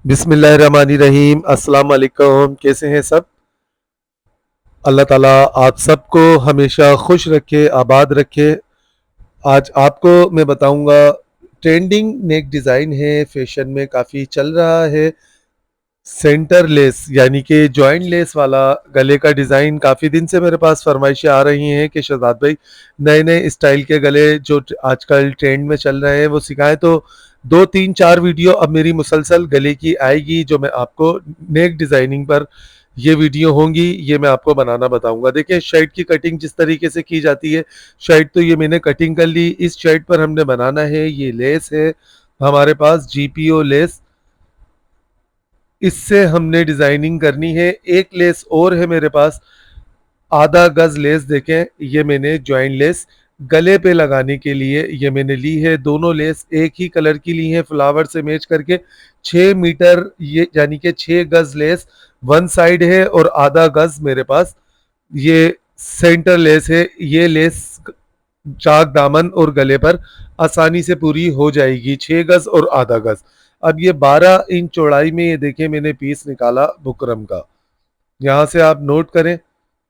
बिस्मिल्लाहिर्रहमानिर्रहीम। अस्सलाम वालेकुम। कैसे हैं सब? अल्लाह ताला आप सबको हमेशा खुश रखे, आबाद रखे। आज आपको मैं बताऊंगा, ट्रेंडिंग नेक डिज़ाइन है, फैशन में काफ़ी चल रहा है। सेंटर लेस यानी कि जॉइंट लेस वाला गले का डिज़ाइन काफ़ी दिन से मेरे पास फरमाइशें आ रही हैं कि शहजाद भाई नए नए स्टाइल के गले जो आजकल ट्रेंड में चल रहे हैं वो सिखाएं। तो 2 3 4 वीडियो अब मेरी मुसलसल गले की आएगी, जो मैं आपको नेक डिज़ाइनिंग पर ये वीडियो होंगी, ये मैं आपको बनाना बताऊंगा। देखिए, शर्ट की कटिंग जिस तरीके से की जाती है, शर्ट तो ये मैंने कटिंग कर ली। इस शर्ट पर हमने बनाना है, ये लेस है हमारे पास, जीपीओ लेस। इससे हमने डिज़ाइनिंग करनी है। एक लेस और है मेरे पास, आधा गज लेस। देखें, ये मैंने जॉइंट लेस गले पे लगाने के लिए ये मैंने ली है। दोनों लेस एक ही कलर की ली है, फ्लावर से मैच करके। 6 मीटर, ये यानी कि 6 गज लेस वन साइड है और आधा गज मेरे पास ये सेंटर लेस है। ये लेस चाक दामन और गले पर आसानी से पूरी हो जाएगी, 6 गज और आधा गज। अब ये 12 इंच चौड़ाई में, ये देखिए मैंने पीस निकाला बुकरम का। यहाँ से आप नोट करें,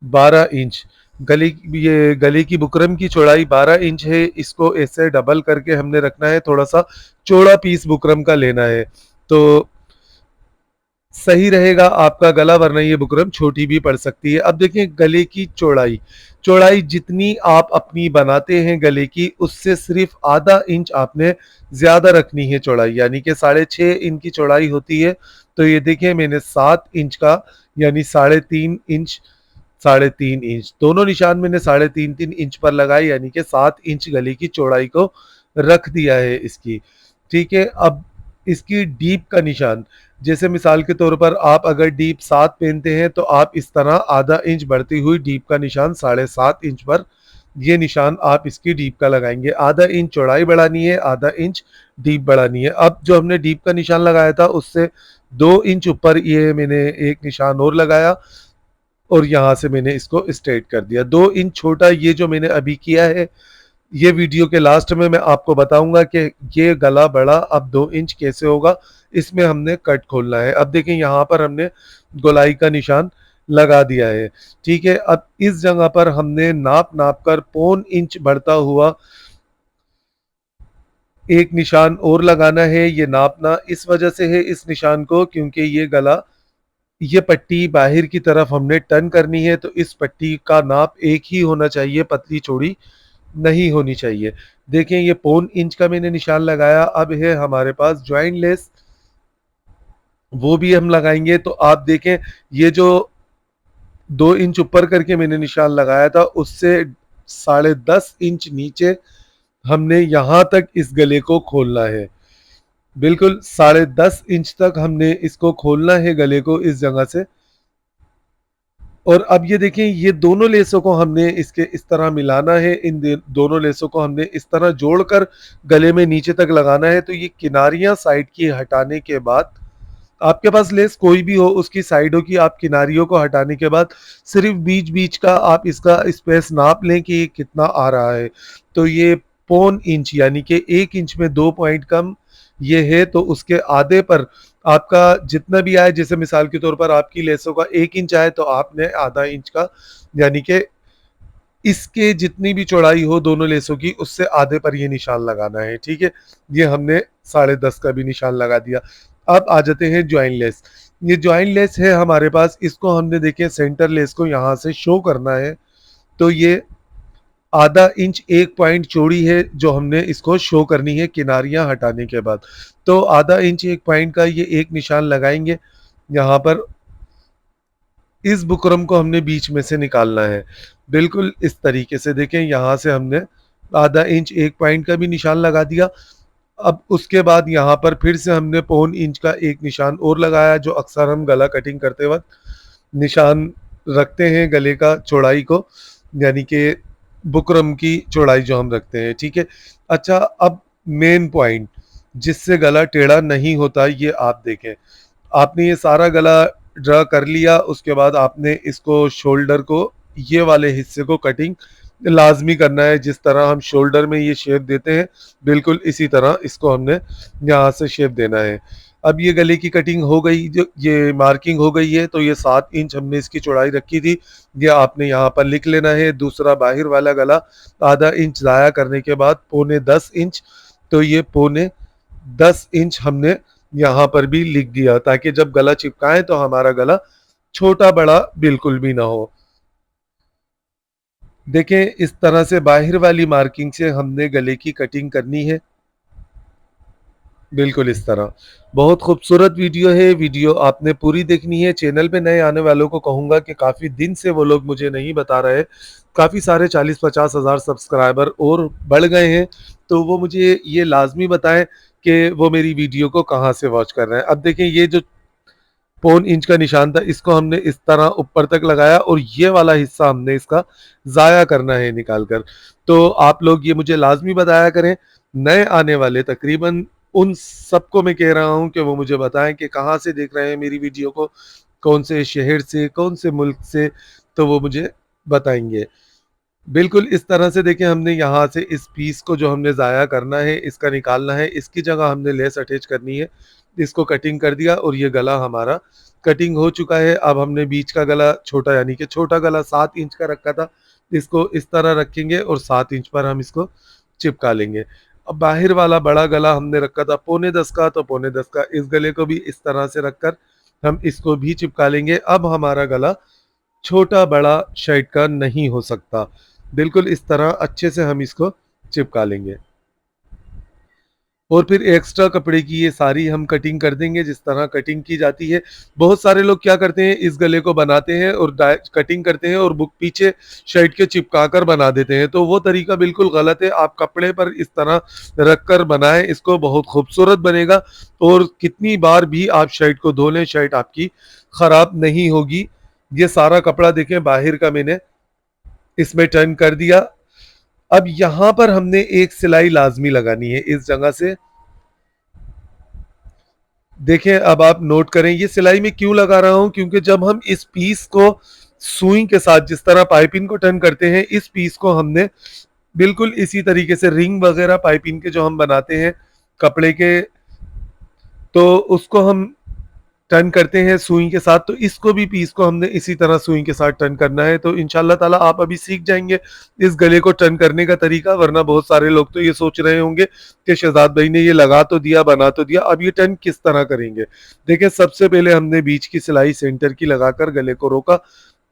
12 इंच गले, ये गले की बुकरम की चौड़ाई 12 इंच है। इसको ऐसे डबल करके हमने रखना है, थोड़ा सा चौड़ा पीस बुकरम का लेना है तो सही रहेगा आपका गला, वरना ये बुकरम छोटी भी पड़ सकती है। अब देखिए, गले की चौड़ाई, चौड़ाई जितनी आप अपनी बनाते हैं गले की, उससे सिर्फ आधा इंच आपने ज्यादा रखनी है चौड़ाई, यानी कि 6.5 इंच की चौड़ाई होती है। तो ये देखिए, मैंने 7 इंच का, यानी 3.5 इंच, 3.5 इंच दोनों निशान मैंने 3.5 इंच पर लगाए, यानी कि 7 इंच गले की चौड़ाई को रख दिया है इसकी। ठीक है। अब इसकी डीप का निशान, जैसे मिसाल के तौर पर आप अगर डीप 7 पहनते हैं तो आप इस तरह आधा इंच बढ़ती हुई डीप का निशान 7.5 इंच पर, ये निशान आप इसकी डीप का लगाएंगे। आधा इंच चौड़ाई बढ़ानी है, आधा इंच डीप बढ़ानी है। अब जो हमने डीप का निशान लगाया था, उससे 2 इंच ऊपर ये मैंने एक निशान और लगाया और यहाँ से मैंने इसको स्ट्रेट कर दिया। 2 इंच छोटा ये जो मैंने अभी किया है, ये वीडियो के लास्ट में मैं आपको बताऊंगा कि ये गला बड़ा अब 2 इंच कैसे होगा। इसमें हमने कट खोलना है। अब देखें, यहाँ पर हमने गोलाई का निशान लगा दिया है। ठीक है। अब इस जगह पर हमने नाप नाप कर 1.25 इंच बढ़ता हुआ एक निशान और लगाना है। ये नापना इस वजह से है, इस निशान को, क्योंकि ये गला, ये पट्टी बाहर की तरफ हमने टर्न करनी है, तो इस पट्टी का नाप एक ही होना चाहिए, पतली चौड़ी नहीं होनी चाहिए। देखें, ये 1.25 इंच का मैंने निशान लगाया। अब है हमारे पास ज्वाइंट लेस, वो भी हम लगाएंगे। तो आप देखें, ये जो 2 इंच ऊपर करके मैंने निशान लगाया था, उससे 10.5 इंच नीचे हमने यहां तक इस गले को खोलना है। बिल्कुल 10.5 इंच तक हमने इसको खोलना है, गले को, इस जगह से। और अब ये देखें, ये दोनों लेसों को हमने इसके इस तरह मिलाना है। इन दोनों लेसों को हमने इस तरह जोड़कर गले में नीचे तक लगाना है। तो ये किनारियां साइड की हटाने के बाद, आपके पास लेस कोई भी हो, उसकी साइडों की आप किनारियों को हटाने के बाद सिर्फ बीच बीच का आप इसका स्पेस नाप लें कि ये कितना आ रहा है। तो ये 1.25 इंच, यानी कि 1 इंच में 2 पॉइंट कम ये है, तो उसके आधे पर आपका जितना भी आए, जैसे मिसाल के तौर पर आपकी लेसों का 1 इंच आए, तो आपने आधा इंच का, यानी कि इसके जितनी भी चौड़ाई हो दोनों लेसों की, उससे आधे पर ये निशान लगाना है। ठीक है। ये हमने 10.5 का भी निशान लगा दिया। अब आ जाते हैं ज्वाइंट लेस। ये ज्वाइंट लेस है हमारे पास, इसको हमने देखे सेंटर लेस को यहाँ से शो करना है। तो ये आधा इंच 1 पॉइंट चौड़ी है, जो हमने इसको शो करनी है किनारियां हटाने के बाद। तो आधा इंच 1 पॉइंट का ये एक निशान लगाएंगे यहाँ पर। इस बुकरम को हमने बीच में से निकालना है, बिल्कुल इस तरीके से। देखें, यहाँ से हमने आधा इंच 1 पॉइंट का भी निशान लगा दिया। अब उसके बाद यहाँ पर फिर से हमने 1.25 इंच का एक निशान और लगाया, जो अक्सर हम गला कटिंग करते वक्त निशान रखते हैं गले का चौड़ाई को, यानी कि बुकरम की चौड़ाई जो हम रखते हैं। ठीक है। अच्छा, अब मेन पॉइंट जिससे गला टेढ़ा नहीं होता, ये आप देखें, आपने ये सारा गला ड्रा कर लिया। उसके बाद आपने इसको, शोल्डर को, ये वाले हिस्से को कटिंग लाजमी करना है। जिस तरह हम शोल्डर में ये शेप देते हैं, बिल्कुल इसी तरह इसको हमने यहाँ से शेप देना है। अब ये गले की कटिंग हो गई, जो ये मार्किंग हो गई है, तो ये 7 इंच हमने इसकी चौड़ाई रखी थी, ये आपने यहाँ पर लिख लेना है। दूसरा बाहर वाला गला आधा इंच ज़ाया करने के बाद पौने 10 इंच, तो ये पौने 10 इंच हमने यहाँ पर भी लिख दिया, ताकि जब गला चिपकाएं तो हमारा गला छोटा बड़ा बिल्कुल भी ना हो। देखें, इस तरह से बाहर वाली मार्किंग से हमने गले की कटिंग करनी है, बिल्कुल इस तरह। बहुत खूबसूरत वीडियो है, वीडियो आपने पूरी देखनी है। चैनल पे नए आने वालों को कहूँगा कि काफ़ी दिन से वो लोग मुझे नहीं बता रहे, काफ़ी सारे 40-50 हज़ार सब्सक्राइबर और बढ़ गए हैं, तो वो मुझे ये लाज़मी बताएं कि वो मेरी वीडियो को कहाँ से वॉच कर रहे हैं। अब देखें, ये जो पौन इंच का निशान था, इसको हमने इस तरह ऊपर तक लगाया और ये वाला हिस्सा हमने इसका ज़ाया करना है निकाल कर। तो आप लोग ये मुझे लाजमी बताया करें, नए आने वाले तकरीबन उन सबको मैं कह रहा हूँ कि वो मुझे बताएं कि कहाँ से देख रहे हैं मेरी वीडियो को, कौन से शहर से, कौन से मुल्क से, तो वो मुझे बताएंगे। बिल्कुल इस तरह से देखिए, हमने यहाँ से इस पीस को जो हमने ज़ाया करना है, इसका निकालना है, इसकी जगह हमने लेस अटैच करनी है। इसको कटिंग कर दिया और ये गला हमारा कटिंग हो चुका है। अब हमने बीच का गला छोटा, यानी कि छोटा गला 7 इंच का रखा था, इसको इस तरह रखेंगे और 7 इंच पर हम इसको चिपका लेंगे। अब बाहर वाला बड़ा गला हमने रखा था पौने 10 का, तो पौने 10 का इस गले को भी इस तरह से रखकर हम इसको भी चिपका लेंगे। अब हमारा गला छोटा बड़ा शर्ट का नहीं हो सकता। बिल्कुल इस तरह अच्छे से हम इसको चिपका लेंगे और फिर एक्स्ट्रा कपड़े की ये सारी हम कटिंग कर देंगे जिस तरह कटिंग की जाती है। बहुत सारे लोग क्या करते हैं, इस गले को बनाते हैं और कटिंग करते हैं और बुक पीछे शर्ट के चिपका कर बना देते हैं, तो वो तरीका बिल्कुल गलत है। आप कपड़े पर इस तरह रख कर बनाएं, इसको बहुत खूबसूरत बनेगा और कितनी बार भी आप शर्ट को धो लें, शर्ट आपकी खराब नहीं होगी। ये सारा कपड़ा देखें बाहर का मैंने इसमें टर्न कर दिया। अब यहां पर हमने एक सिलाई लाजमी लगानी है इस जगह से। देखें, अब आप नोट करें ये सिलाई में क्यों लगा रहा हूं, क्योंकि जब हम इस पीस को सुई के साथ जिस तरह पाइपिंग को टर्न करते हैं, इस पीस को हमने बिल्कुल इसी तरीके से रिंग वगैरह पाइपिंग के जो हम बनाते हैं कपड़े के, तो उसको हम टर्न करते हैं सुई के साथ, तो इसको भी पीस को हमने इसी तरह सुई के साथ टर्न करना है। तो इंशाल्लाह ताला आप अभी सीख जाएंगे इस गले को टर्न करने का तरीका, वरना बहुत सारे लोग तो ये सोच रहे होंगे कि शहजाद भाई ने ये लगा तो दिया, बना तो दिया, अब ये टर्न किस तरह करेंगे। देखिए, सबसे पहले हमने बीच की सिलाई सेंटर की लगाकर गले को रोका।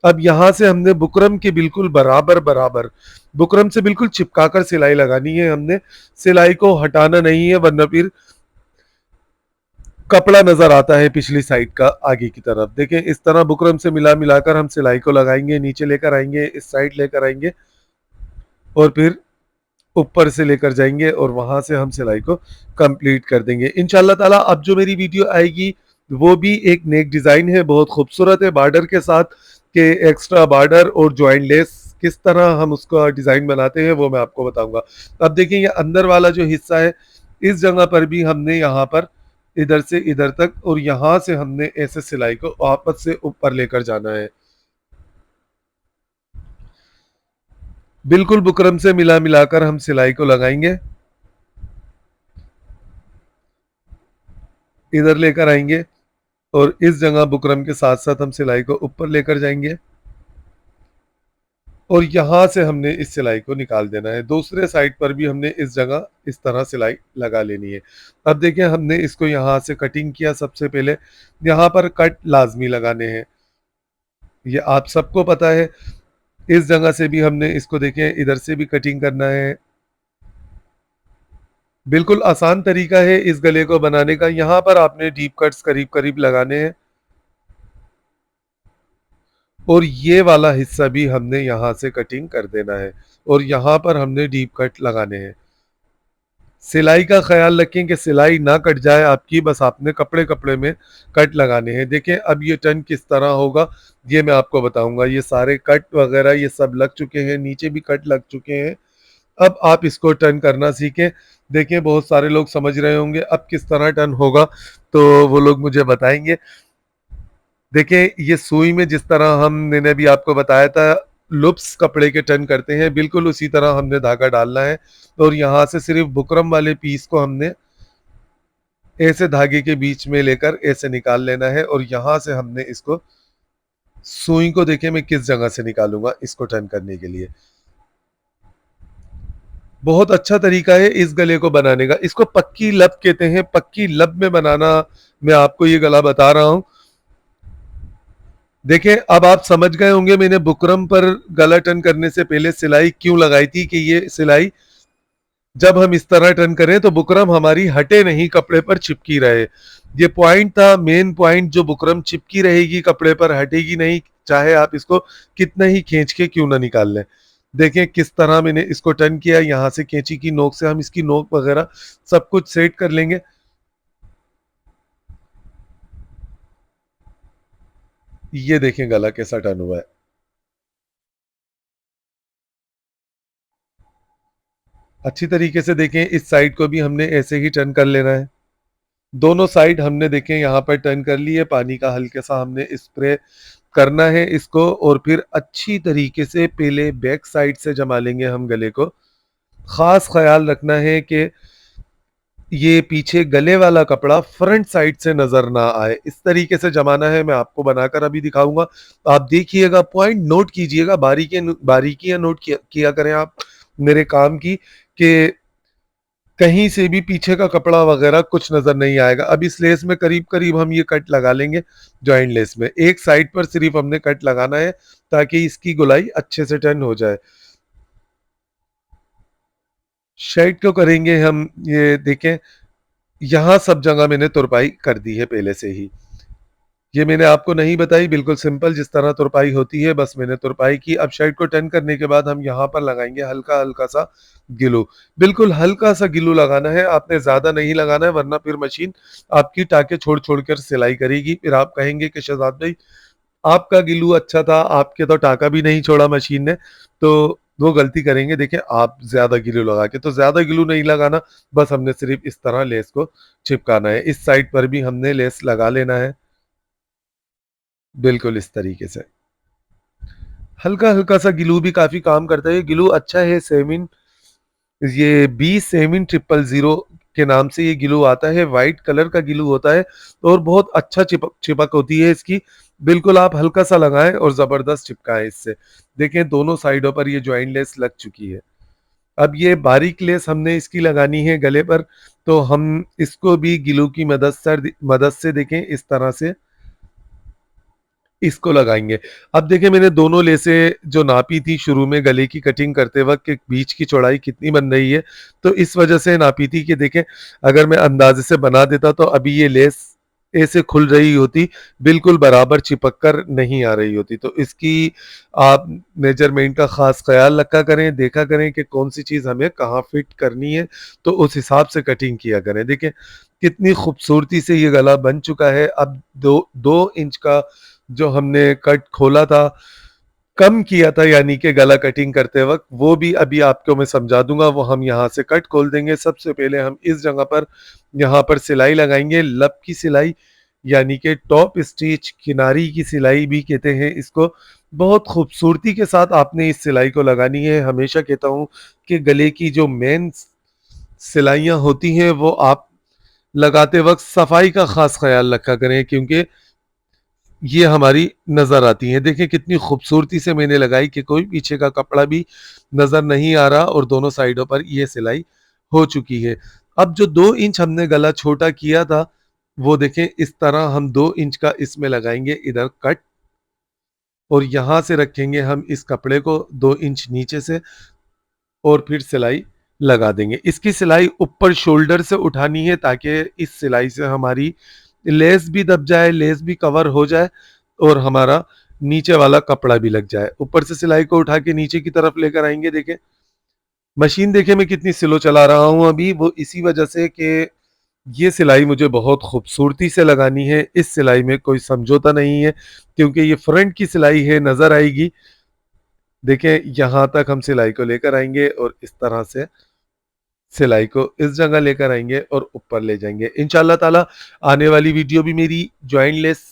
अब यहां से हमने बुकरम के बिल्कुल बराबर बराबर, बुकरम से बिल्कुल चिपका कर सिलाई लगानी है। हमने सिलाई को हटाना नहीं है, वरना फिर कपड़ा नजर आता है पिछली साइड का आगे की तरफ। देखें, इस तरह बुकरम से मिला मिलाकर हम सिलाई को लगाएंगे, नीचे लेकर आएंगे, इस साइड लेकर आएंगे और फिर ऊपर से लेकर जाएंगे और वहां से हम सिलाई को कंप्लीट कर देंगे इंशाल्लाह ताला। अब जो मेरी वीडियो आएगी वो भी एक नेक डिजाइन है, बहुत खूबसूरत है, बॉर्डर के साथ के एक्स्ट्रा बॉर्डर और ज्वाइंट लेस किस तरह हम उसका डिजाइन बनाते हैं वो मैं आपको बताऊंगा। अब देखिए, ये अंदर वाला जो हिस्सा है, इस जगह पर भी हमने यहाँ पर इधर से इधर तक और यहां से हमने ऐसे सिलाई को वापस से ऊपर लेकर जाना है। बिल्कुल बुकरम से मिला मिलाकर हम सिलाई को लगाएंगे, इधर लेकर आएंगे और इस जगह बुकरम के साथ साथ हम सिलाई को ऊपर लेकर जाएंगे और यहां से हमने इस सिलाई को निकाल देना है। दूसरे साइड पर भी हमने इस जगह इस तरह सिलाई लगा लेनी है। अब देखिए, हमने इसको यहां से कटिंग किया, सबसे पहले यहां पर कट लाजमी लगाने हैं, ये आप सबको पता है। इस जगह से भी हमने इसको देखें, इधर से भी कटिंग करना है। बिल्कुल आसान तरीका है इस गले को बनाने का। यहाँ पर आपने डीप कट्स करीब करीब लगाने हैं और ये वाला हिस्सा भी हमने यहाँ से कटिंग कर देना है और यहाँ पर हमने डीप कट लगाने हैं। सिलाई का ख्याल रखें कि सिलाई ना कट जाए आपकी, बस आपने कपड़े कपड़े में कट लगाने हैं। देखें, अब ये टर्न किस तरह होगा ये मैं आपको बताऊंगा। ये सारे कट वगैरह ये सब लग चुके हैं, नीचे भी कट लग चुके हैं। अब आप इसको टर्न करना सीखें। देखें, बहुत सारे लोग समझ रहे होंगे अब किस तरह टर्न होगा, तो वो लोग मुझे बताएंगे। देखें, ये सुई में जिस तरह मैंने भी आपको बताया था लुप्स कपड़े के टर्न करते हैं, बिल्कुल उसी तरह हमने धागा डालना है और यहाँ से सिर्फ बुकरम वाले पीस को हमने ऐसे धागे के बीच में लेकर ऐसे निकाल लेना है और यहाँ से हमने इसको सुई को देखें मैं किस जगह से निकालूंगा इसको टर्न करने के लिए। बहुत अच्छा तरीका है इस गले को बनाने का। इसको पक्की लब कहते हैं। पक्की लब में बनाना मैं आपको ये गला बता रहा हूं। देखें अब आप समझ गए होंगे मैंने बुकरम पर गला टर्न करने से पहले सिलाई क्यों लगाई थी कि ये सिलाई जब हम इस तरह टर्न करें तो बुकरम हमारी हटे नहीं, कपड़े पर चिपकी रहे। ये पॉइंट था, मेन पॉइंट, जो बुकरम चिपकी रहेगी कपड़े पर, हटेगी नहीं, चाहे आप इसको कितना ही खींच के क्यों ना निकाल लें। देखें किस तरह मैंने इसको टर्न किया। यहाँ से कैंची की नोक से हम इसकी नोक वगैरह सब कुछ सेट कर लेंगे। ये देखें गला कैसा टर्न हुआ है। अच्छी तरीके से देखें इस साइड को भी हमने ऐसे ही टर्न कर लेना है। दोनों साइड हमने देखें यहाँ पर टर्न कर लिए। पानी का हल्के सा हमने स्प्रे करना है इसको और फिर अच्छी तरीके से पहले बैक साइड से जमा लेंगे हम गले को। खास ख्याल रखना है कि ये पीछे गले वाला कपड़ा फ्रंट साइड से नजर ना आए। इस तरीके से जमाना है। मैं आपको बनाकर अभी दिखाऊंगा, आप देखिएगा, पॉइंट नोट कीजिएगा, बारीकियां नोट किया करें आप मेरे काम की, कि कहीं से भी पीछे का कपड़ा वगैरह कुछ नजर नहीं आएगा। अब इस लेस में करीब करीब हम ये कट लगा लेंगे। जॉइंट लेस में एक साइड पर सिर्फ हमने कट लगाना है ताकि इसकी गोलाई अच्छे से टर्न हो जाए। शर्ट को करेंगे हम, ये देखें यहां सब जगह मैंने तुरपाई कर दी है पहले से ही। ये मैंने आपको नहीं बताई, बिल्कुल सिंपल जिस तरह तुरपाई होती है बस मैंने तुरपाई की। अब शर्ट को टर्न करने के बाद हम यहाँ पर लगाएंगे हल्का हल्का सा गिलू। बिल्कुल हल्का सा गिलू लगाना है, आपने ज्यादा नहीं लगाना है वरना फिर मशीन आपकी टाके छोड़ छोड़ कर सिलाई करेगी। फिर आप कहेंगे कि शहजाद भाई आपका गिलू अच्छा था, आपके तो टाका भी नहीं छोड़ा मशीन ने, तो वो गलती करेंगे। देखें आप ज्यादा गिलू लगा के, तो ज्यादा गिलू नहीं लगाना, बस हमने सिर्फ इस तरह लेस को चिपकाना है। इस साइड पर भी हमने लेस लगा लेना है बिल्कुल इस तरीके से। हल्का हल्का सा गिलू भी काफी काम करता है। गिलू अच्छा है सेमिन, ये बी सेमिन 000 के नाम से ये गिलू आता है। वाइट कलर का गिलू होता है और बहुत अच्छा चिपक चिपक होती है इसकी। बिल्कुल आप हल्का सा लगाएं और जबरदस्त चिपकाएं इससे। देखें दोनों साइडों पर ये ज्वाइंट लेस लग चुकी है। अब ये बारीक लेस हमने इसकी लगानी है गले पर, तो हम इसको भी गिलू की मदद से देखें इस तरह से इसको लगाएंगे। अब देखिए मैंने दोनों लेसे जो नापी थी शुरू में गले की कटिंग करते वक्त कि बीच की चौड़ाई कितनी बन रही है, तो इस वजह से नापी थी कि देखें अगर मैं अंदाजे से बना देता तो अभी ये लेस ऐसे खुल रही होती, बिल्कुल बराबर चिपक कर नहीं आ रही होती। तो इसकी आप मेजरमेंट का खास ख्याल रखा करें, देखा करें कि कौन सी चीज़ हमें कहाँ फिट करनी है, तो उस हिसाब से कटिंग किया करें। देखें कितनी खूबसूरती से ये गला बन चुका है। अब 2 इंच का जो हमने कट खोला था, कम किया था यानी कि गला कटिंग करते वक्त, वो भी अभी आपको मैं समझा दूंगा। वो हम यहाँ से कट खोल देंगे। सबसे पहले हम इस जगह पर यहाँ पर सिलाई लगाएंगे, लब की सिलाई यानी कि टॉप स्टिच, किनारी की सिलाई भी कहते हैं इसको। बहुत खूबसूरती के साथ आपने इस सिलाई को लगानी है। हमेशा कहता हूँ कि गले की जो मेन सिलाइयाँ होती हैं वो आप लगाते वक्त सफाई का खास ख्याल रखा करें, क्योंकि ये हमारी नजर आती है। देखिए कितनी खूबसूरती से मैंने लगाई कि कोई पीछे का कपड़ा भी नजर नहीं आ रहा और दोनों साइडों पर ये सिलाई हो चुकी है। अब जो 2 इंच हमने गला छोटा किया था, वो देखें इस तरह हम 2 इंच का इसमें लगाएंगे इधर कट, और यहां से रखेंगे हम इस कपड़े को 2 इंच नीचे से और फिर सिलाई लगा देंगे। इसकी सिलाई ऊपर शोल्डर से उठानी है ताकि इस सिलाई से हमारी लेस भी दब जाए, लेस भी कवर हो जाए और हमारा नीचे वाला कपड़ा भी लग जाए। ऊपर से सिलाई को उठा के नीचे की तरफ लेकर आएंगे। देखें मशीन, देखें मैं कितनी स्लो चला रहा हूं अभी, वो इसी वजह से कि ये सिलाई मुझे बहुत खूबसूरती से लगानी है। इस सिलाई में कोई समझौता नहीं है क्योंकि ये फ्रंट की सिलाई है, नजर आएगी। देखें यहां तक हम सिलाई को लेकर आएंगे और इस तरह से सिलाई को इस जगह लेकर आएंगे और ऊपर ले जाएंगे इंशाल्लाह ताला। आने वाली वीडियो भी मेरी ज्वाइंट लेस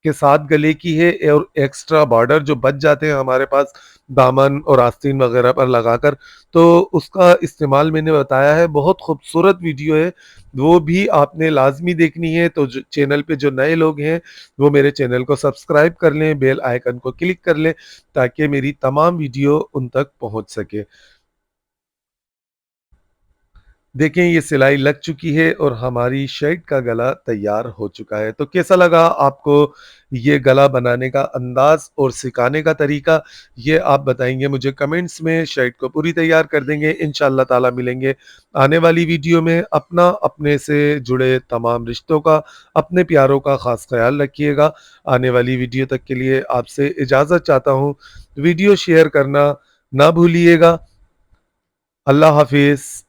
के साथ गले की है और एक्स्ट्रा बॉर्डर जो बच जाते हैं हमारे पास दामन और आस्तीन वगैरह पर लगाकर, तो उसका इस्तेमाल मैंने बताया है। बहुत खूबसूरत वीडियो है, वो भी आपने लाज़मी देखनी है। तो जो चैनल पे जो नए लोग हैं, वो मेरे चैनल को सब्सक्राइब कर लें, बेल आइकन को क्लिक कर लें, ताकि मेरी तमाम वीडियो उन तक पहुँच सके। देखें ये सिलाई लग चुकी है और हमारी शर्ट का गला तैयार हो चुका है। तो कैसा लगा आपको ये गला बनाने का अंदाज़ और सिखाने का तरीका? ये आप बताएँगे मुझे कमेंट्स में। शर्ट को पूरी तैयार कर देंगे, इंशाअल्लाह ताला मिलेंगे आने वाली वीडियो में। अपना, अपने से जुड़े तमाम रिश्तों का, अपने प्यारों का ख़ास ख़्याल रखिएगा। आने वाली वीडियो तक के लिए आपसे इजाज़त चाहता हूँ। वीडियो शेयर करना ना भूलिएगा। अल्लाह हाफ़िज़।